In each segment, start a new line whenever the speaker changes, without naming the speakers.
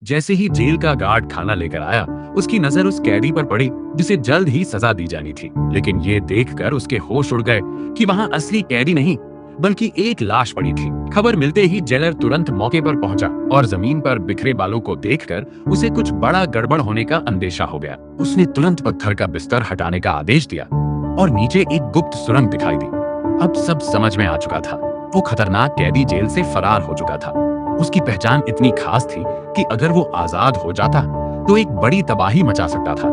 जैसे ही जेल का गार्ड खाना लेकर आया, उसकी नजर उस कैदी पर पड़ी जिसे जल्द ही सजा दी जानी थी। लेकिन ये देखकर उसके होश उड़ गए कि वहां असली कैदी नहीं बल्कि एक लाश पड़ी थी। खबर मिलते ही जेलर तुरंत मौके पर पहुंचा और जमीन पर बिखरे बालों को देखकर उसे कुछ बड़ा गड़बड़ होने का अंदेशा हो गया। उसने तुरंत पत्थर का बिस्तर हटाने का आदेश दिया और नीचे एक गुप्त सुरंग दिखाई दी। अब सब समझ में आ चुका था। वो खतरनाक कैदी जेल से फरार हो चुका था। उसकी पहचान इतनी खास थी कि अगर वो आजाद हो जाता तो एक बड़ी तबाही मचा सकता था।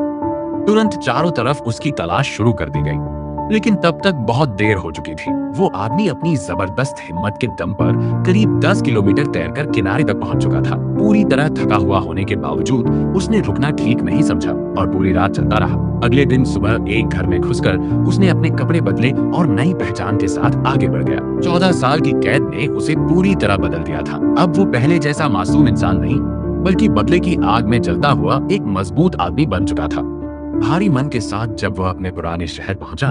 तुरंत चारों तरफ उसकी तलाश शुरू कर दी गई, लेकिन तब तक बहुत देर हो चुकी थी। वो आदमी अपनी जबरदस्त हिम्मत के दम पर करीब 10 किलोमीटर तैरकर किनारे तक पहुंच चुका था। पूरी तरह थका हुआ होने के बावजूद उसने रुकना ठीक नहीं समझा और पूरी रात चलता रहा। अगले दिन सुबह एक घर में घुसकर उसने अपने कपड़े बदले और नई पहचान के साथ आगे बढ़ गया। 14 साल की कैद ने उसे पूरी तरह बदल दिया था। अब वो पहले जैसा मासूम इंसान नहीं बल्कि बदले की आग में जलता हुआ एक मजबूत आदमी बन चुका था। भारी मन के साथ जब वह अपने पुराने शहर पहुंचा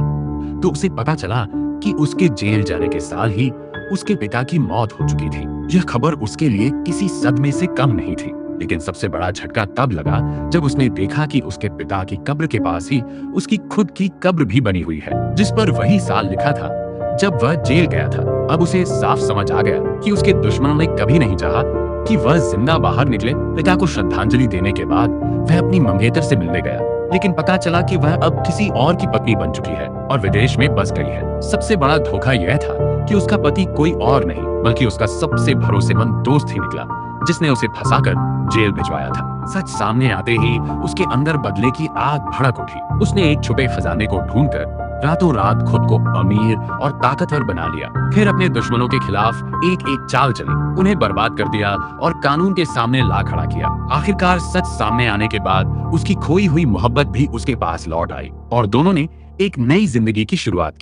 तो उसे पता चला कि उसके जेल जाने के साल ही उसके पिता की मौत हो चुकी थी। यह खबर उसके लिए किसी सदमे से कम नहीं थी, लेकिन सबसे बड़ा झटका तब लगा जब उसने देखा कि उसके पिता की कब्र के पास ही उसकी खुद की कब्र भी बनी हुई है, जिस पर वही साल लिखा था जब वह जेल गया था। अब उसे साफ समझ आ गया कि उसके दुश्मनों ने कभी नहीं चाहा कि वह जिंदा बाहर निकले। पिता को श्रद्धांजलि देने के बाद वह अपनी मंगेतर से मिलने गया, लेकिन पता चला कि वह अब किसी और की पत्नी बन चुकी है और विदेश में बस गई है। सबसे बड़ा धोखा यह था कि उसका पति कोई और नहीं बल्कि उसका सबसे भरोसेमंद दोस्त ही निकला, जिसने उसे फंसाकर जेल भिजवाया था। सच सामने आते ही उसके अंदर बदले की आग भड़क उठी। उसने एक छुपे खजाने को ढूंढकर रातों रात खुद को अमीर और ताकतवर बना लिया। फिर अपने दुश्मनों के खिलाफ एक एक चाल चली, उन्हें बर्बाद कर दिया और कानून के सामने ला खड़ा किया। आखिरकार सच सामने आने के बाद उसकी खोई हुई मोहब्बत भी उसके पास लौट आई और दोनों ने एक नई जिंदगी की शुरुआत की।